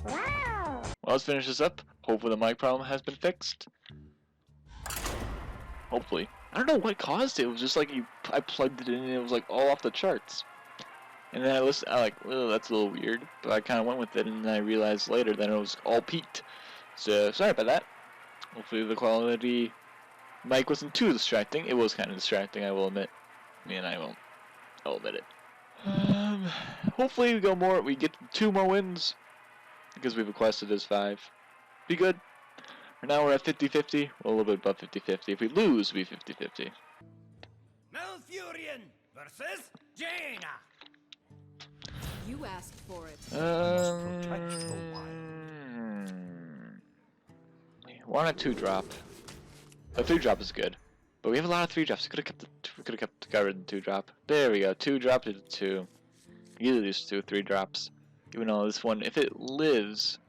Well, let's finish this up. Hopefully the mic problem has been fixed. Hopefully. I don't know what caused it. It was just like I plugged it in and it was like all off the charts. And then I like, oh, that's a little weird. But I kind of went with it and then I realized later that it was all peaked. So, sorry about that. Hopefully the quality mic wasn't too distracting. It was kind of distracting, I will admit. I'll admit it. Hopefully we get 2 more wins. Because we've requested as 5. Be good. For now we're at 50-50. Well, a little bit above 50-50. If we lose, we'll be 50-50. Malfurion versus Jaina. You asked for it. 1 or 2 drop. A 3 drop is good. But we have a lot of 3 drops. We could have got rid of the 2 drop. There we go. 2 drop to 2. Either of these 2 3 drops. Even though this one, if it lives,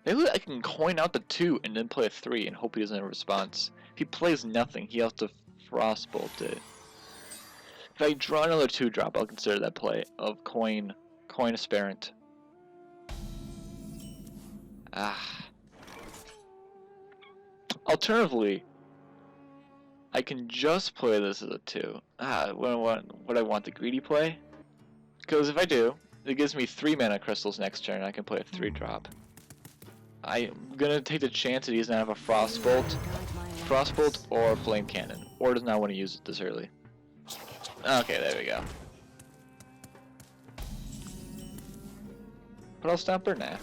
maybe I can coin out the 2 and then play a 3 and hope he doesn't have a response. If he plays nothing, he has to frostbolt it. If I draw another 2 drop, I'll consider that play of coin aspirant. Alternatively, I can just play this as a 2. What I want the greedy play? Because if I do, it gives me 3 mana crystals next turn. I can play a 3 drop. I'm gonna take the chance that he doesn't have a frostbolt or flame cannon, or does not want to use it this early. Okay, there we go. Puddle Stomper? Nah.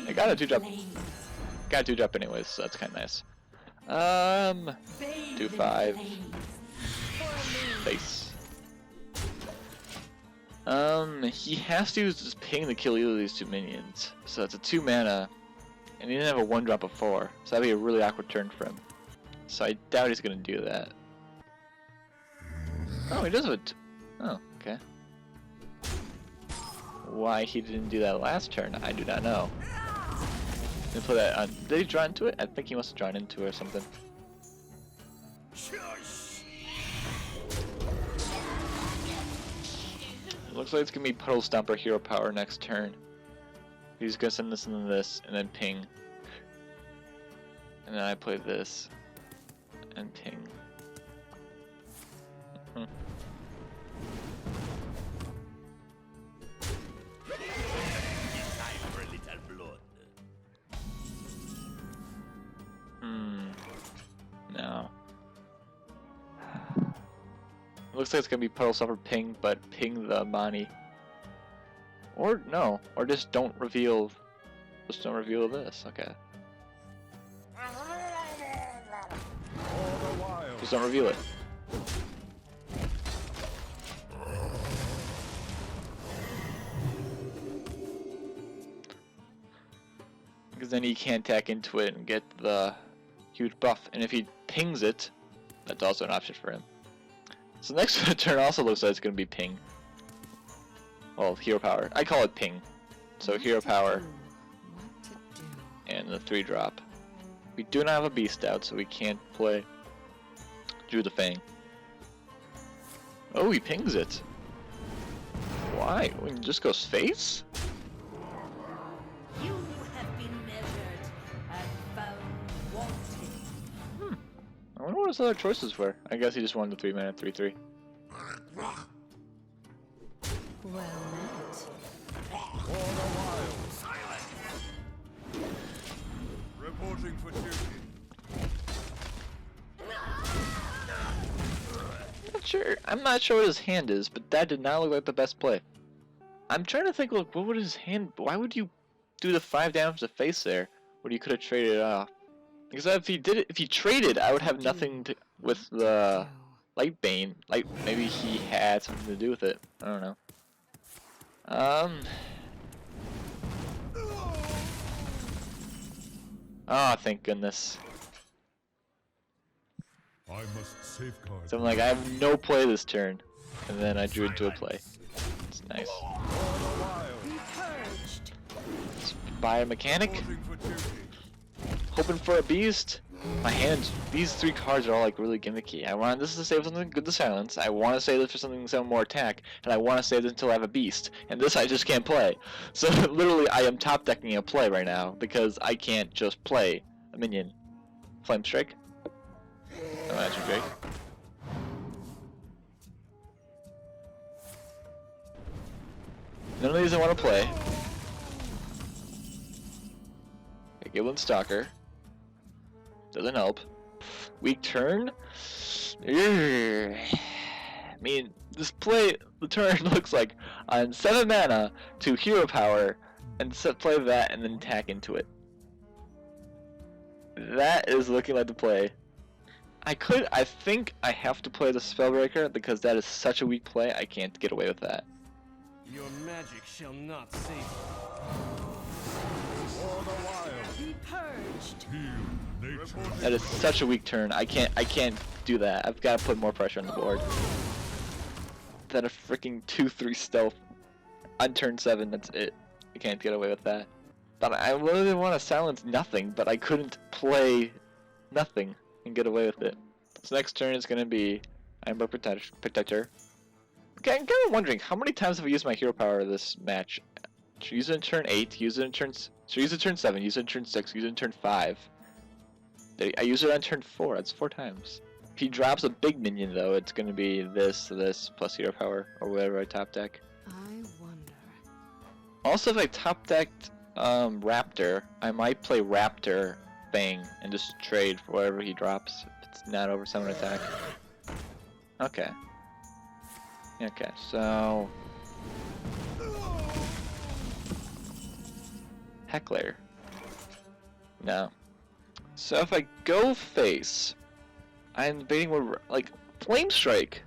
I got a 2 drop. Got a 2 drop anyways, so that's kind of nice. 2/5. Face. He has to use this ping to kill either of these 2 minions. So it's a 2 mana, and he didn't have a 1 drop before, so that'd be a really awkward turn for him. So I doubt he's gonna do that. Oh, he does have it. Oh, okay. Why he didn't do that last turn, I do not know. Did he play that on? Did he draw into it? I think he must have drawn into it or something. Looks like it's gonna be Puddle Stomper Hero Power next turn. He's gonna send this and then this, and then ping. And then I play this, and ping. No. It looks like it's gonna be Puddle Stomper ping, but ping the Mani. Or no, or just don't reveal. Just don't reveal this. Okay. Just don't reveal it. Because then he can't tack into it and get the huge buff. And if he pings it, that's also an option for him. So next turn also looks like it's going to be ping. Well, hero power. I call it ping. So hero power and the 3 drop. We do not have a beast out, so we can't play Drew the Fang. Oh, he pings it. Why? When it just goes face? You have been measured and found wanting. I wonder what his other choices were. I guess he just wanted the 3 mana 3/3. Well met. For the wild. Silence. Reporting for duty. I'm not sure what his hand is, but that did not look like the best play. I'm trying to think, look, what would his hand? Why would you do the 5 damage to face there when you could have traded it off? Because if he traded, I would have nothing to with the Light Bane. Like maybe he had something to do with it. I don't know. Oh, thank goodness. I must safeguard. So I'm like, I have no play this turn, and then I drew into a play. It's nice. Buy a mechanic. Hoping for a beast. My hand, these 3 cards are all like really gimmicky. I want this to save something good to silence. I want to save this for something some more attack, and I want to save this until I have a beast. And this I just can't play. So literally, I am top decking a play right now because I can't just play a minion. Flame Strike. Oh, Magic Drake. None of these I want to play. Giblin Stalker. Doesn't help. Weak turn? I mean, this play, the turn looks like on 7 mana to hero power, and play that and then attack into it. That is looking like the play. I think I have to play the Spellbreaker because that is such a weak play, I can't get away with that. Your magic shall not save you. For the wild. Be purged. Heal nature. That is such a weak turn. I can't do that. I've got to put more pressure on the board. That a freaking 2/3 stealth on turn 7. That's it. I can't get away with that. But I really want to silence nothing, but I couldn't play nothing and get away with it. So next turn is gonna be Ironbark Protector. Okay, I'm kind of wondering how many times have I used my hero power this match? Should use it in turn 8, use it in turn. Should use it in turn 7, use it in turn 6, use it in turn 5. I use it on turn 4. That's 4 times. If he drops a big minion though, it's gonna be this plus hero power or whatever I top deck. I wonder. Also, if I top decked Raptor, I might play Raptor Bang and just trade for whatever he drops. If it's not over summon attack. Okay. Okay, so Heckler. No. So if I go face, I'm debating what like Flame Strike.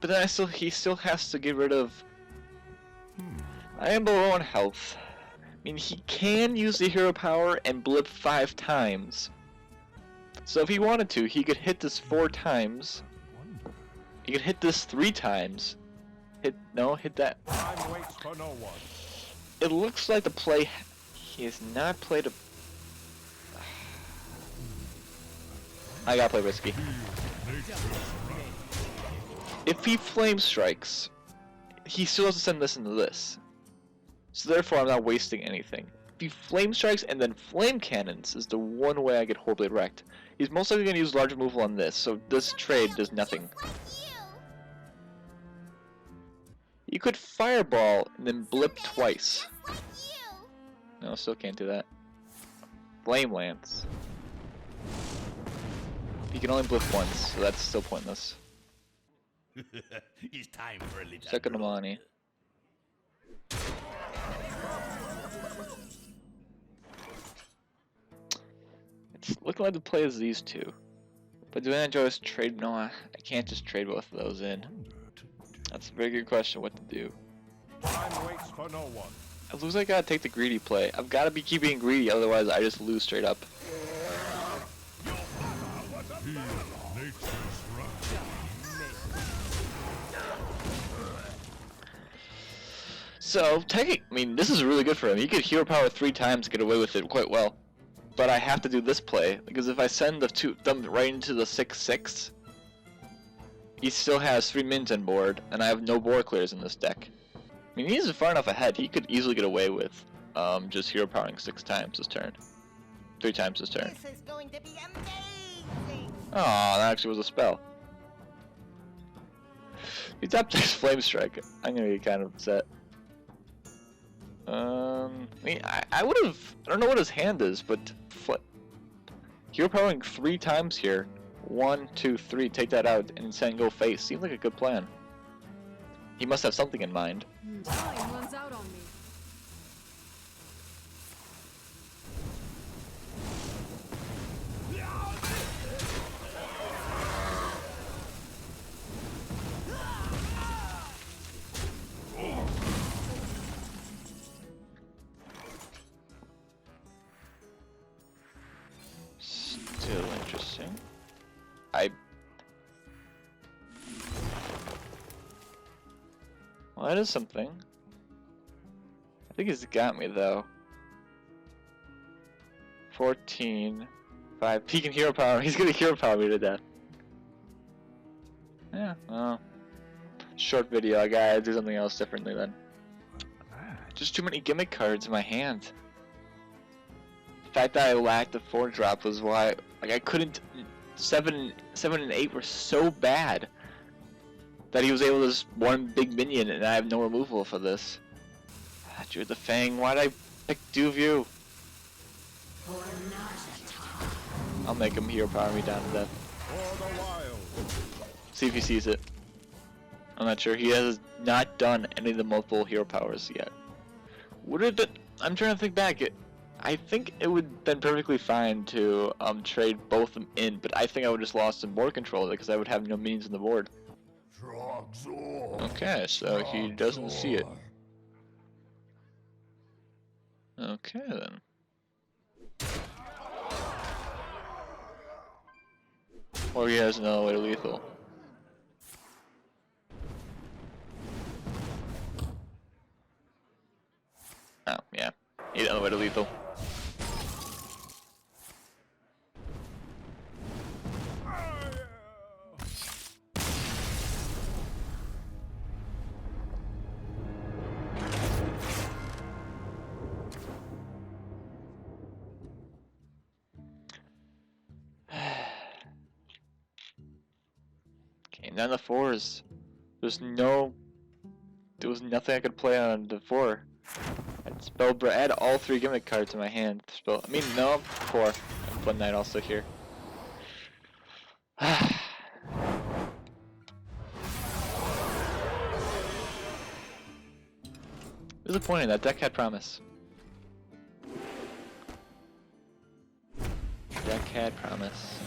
But then he still has to get rid of. I am below on health. I mean, he can use the hero power and blip 5 times. So if he wanted to, he could hit this 4 times. He could hit this 3 times. Hit that. Time waits for no one. It looks like the play. He has not played a. I gotta play risky. If he flame strikes, he still has to send this into this. So therefore, I'm not wasting anything. If he flame strikes and then flame cannons is the one way I get horribly wrecked. He's most likely going to use large removal on this, so this trade does nothing. You could fireball and then blip twice. No, still can't do that. Flame Lance. He can only blip once, so that's still pointless. It's time for a little. Second Amani. It's looking like the play is these two. But do I enjoy this trade? No, I can't just trade both of those in. That's a very good question what to do. Time waits for no one. It looks like I gotta take the greedy play. I've gotta be keeping greedy, otherwise I just lose straight up. So, I mean, this is really good for him. He could hero power 3 times and get away with it quite well. But I have to do this play, because if I send them right into the 6/6, he still has 3 mins on board, and I have no board clears in this deck. I mean, he's far enough ahead, he could easily get away with just hero powering 6 times this turn. 3 times this turn. This is going to be amazing. Aw, that actually was a spell. He tapped his Flame Strike. I'm gonna be kind of upset. I mean, I would've. I don't know what his hand is, but hero powering 3 times here. 1, 2, 3. Take that out and send go face. Seems like a good plan. He must have something in mind. Time runs out on me. Still interesting. Well, that is something. I think he's got me though. 14, 5. He can hero power. He's gonna hero power me to death. Yeah, well. Short video, I gotta do something else differently then. Just too many gimmick cards in my hand. The fact that I lacked the 4-drop was why, like, I couldn't. 7 and 8 were so bad that he was able to just one big minion, and I have no removal for this. Drew the Fang. Why'd I pick Duview? I'll make him hero power me down to death. See if he sees it. I'm not sure. He has not done any of the multiple hero powers yet. Would it been? I'm trying to think back. I think it would have been perfectly fine to trade both of them in, but I think I would have just lost some board control because I would have no minions on the board. Okay, so he doesn't see it. Okay then. Or he has another way to lethal. Oh, yeah. He had another way to lethal. Came down the 4s. There was nothing I could play on the 4. I had all 3 gimmick cards in my hand. I mean, no, 4. One Knight also here. Disappointing, that deck had promise. Deck had promise.